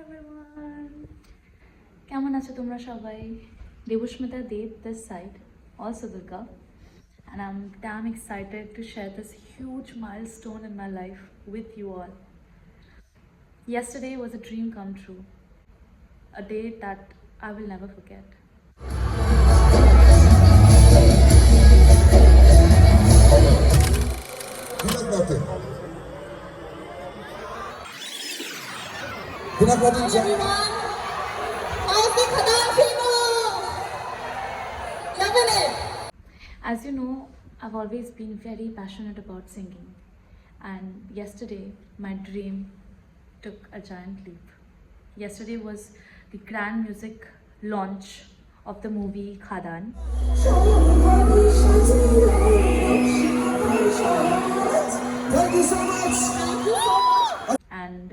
everyone. কেমন আছো তোমরা সবাই? Devushmita Dev this side, also Durga, and I'm damn excited to share this huge milestone in my life with you all. Yesterday was a dream come true, a day that I will never forget. Everyone, how's the Khadan people? Loving it. As you know, I've always been very passionate about singing, and yesterday my dream took a giant leap. Yesterday was the grand music launch of the movie Khadan. Thank you so much. And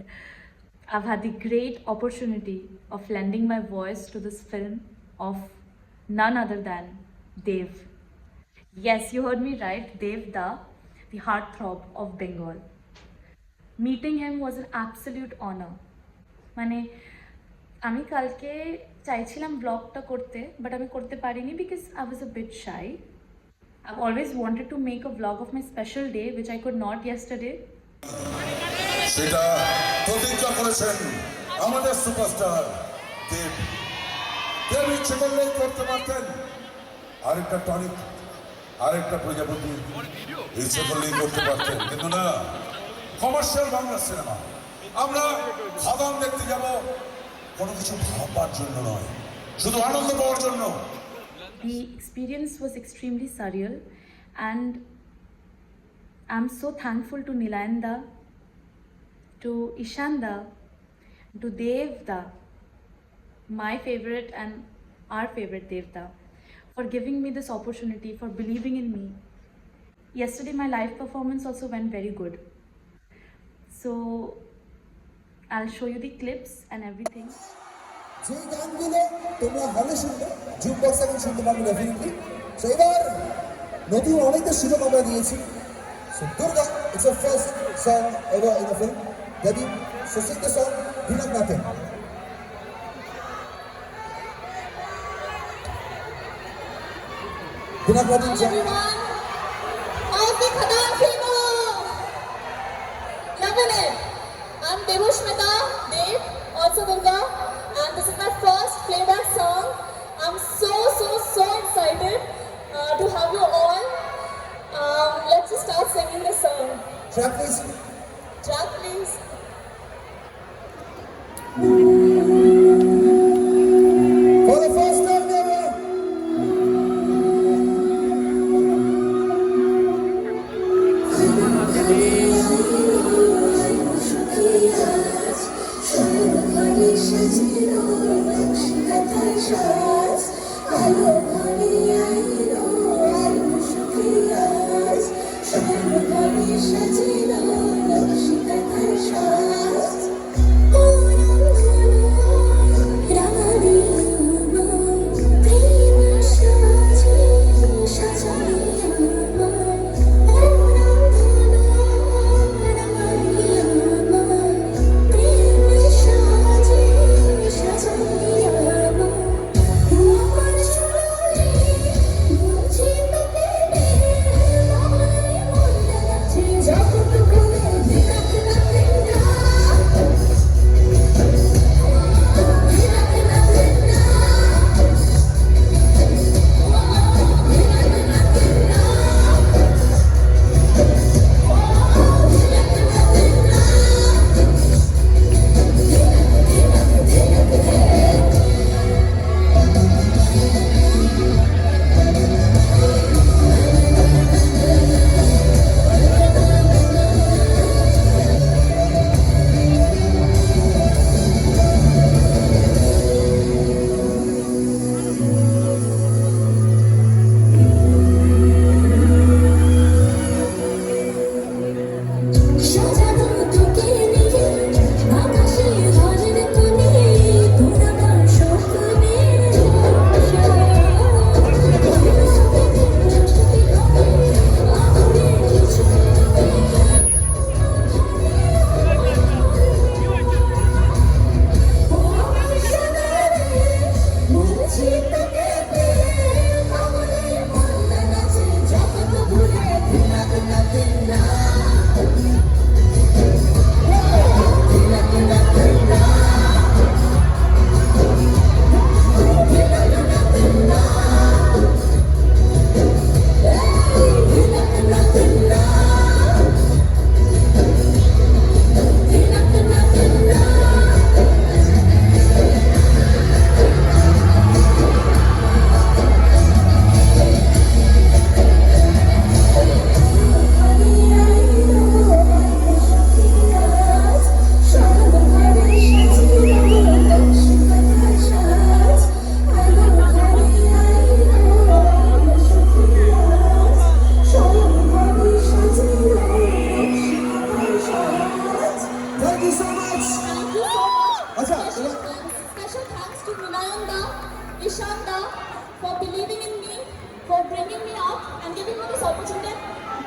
I've had the great opportunity of lending my voice to this film of none other than Dev. Yes, you heard me right, Dev Da, the heartthrob of Bengal. Meeting him was an absolute honor. মানে আমি কালকে চাইছিলাম ব্লগটা করতে, but আমি করতে পারিনি because I was a bit shy. I've always wanted to make a vlog of my special day, which I could not yesterday. সেটা প্রতিজ্ঞা করেছেন আমাদের সুপারস্টার দেব। দেব ইচ্ছে করলেই করতে পারতেন আরেকটা টনিক, আরেকটা প্রজাপতি, ইচ্ছে করলেই করতে পারতেন, কিন্তু না, কমার্শিয়াল বাংলা সিনেমা। আমরা খাদান দেখতে যাব কোনো কিছু ভাববার জন্য নয়, শুধু আনন্দ পাওয়ার জন্য। The experience was extremely surreal, and I'm so thankful to Nilayanda, to Ishanda, to Devda, my favorite and our favorite Devda, for giving me this opportunity, for believing in me. Yesterday my live performance also went very good. So I'll show you the clips and everything. যে গানগুলো তোমরা হলে শুনবে, zoom box এখন শুনতে পারবে definitely. So এবার নতুন অনেকটা সুযোগ আমরা দিয়েছি। So Durga, it's a first song ever in a film. Ready? So sing the song, Bhinak Nathan. Bhinak Nathan. Everyone, how's the Khadan people? Loving it. I'm Devushmita Dev, also Durga, and this is my first playback song. I'm so excited to have you all. Let's just start singing the song. Track please. Track please. For the first time ever. I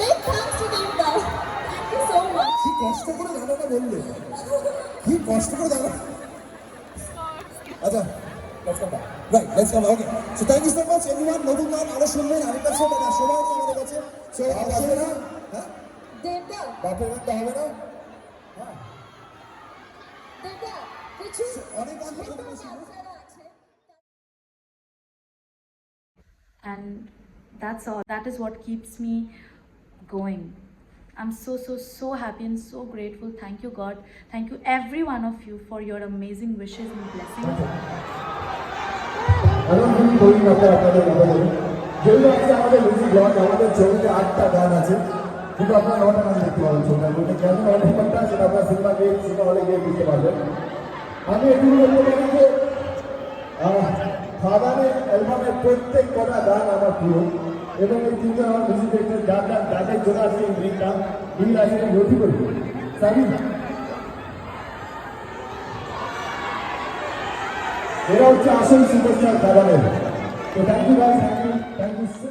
Big thanks to Devda. Thank you so much. কি কষ্ট করে গানটা বললে, কি কষ্ট করে গান। আচ্ছা let's come back. Right, let's come back. Okay. So thank you so much everyone. নতুন গান আরো শুনবেন, আরেকটা শোনা না সময় নেই আমাদের কাছে। So আসবে না, হ্যাঁ Devda, বাপের গানটা হবে না, Devda, কিছু অনেক গান তো শুনবো। আপনারা আছে। And that's all. That is what keeps me going. I'm so happy and so grateful. Thank you, God. Thank you, every one of you, for your amazing wishes and blessings. এখন আমি বলি আপনাদের কথা বলি, যেগুলো আছে আমাদের মিউজিক লঞ্চ, আমাদের ছবিতে 8টা গান আছে, কিন্তু আপনারা 9টা গান দেখতে পাবেন ছবিটার মধ্যে। কেন অনেকটা সেটা আপনার সিনেমা হলে গিয়ে বুঝতে পারবেন। আমি এটুকু বলতে পারি যে ফাদারের অ্যালবামের প্রত্যেক কটা গান আমার প্রিয়, এবং এই তিনজন আমার মিউজিক ডিরেক্টর যাদের জন্য আজকে এই ব্রেকটা মিল আছে নথি করি সাবি, এরা হচ্ছে আসল সুপারস্টার ফাদারের। তো thank you guys, thank you so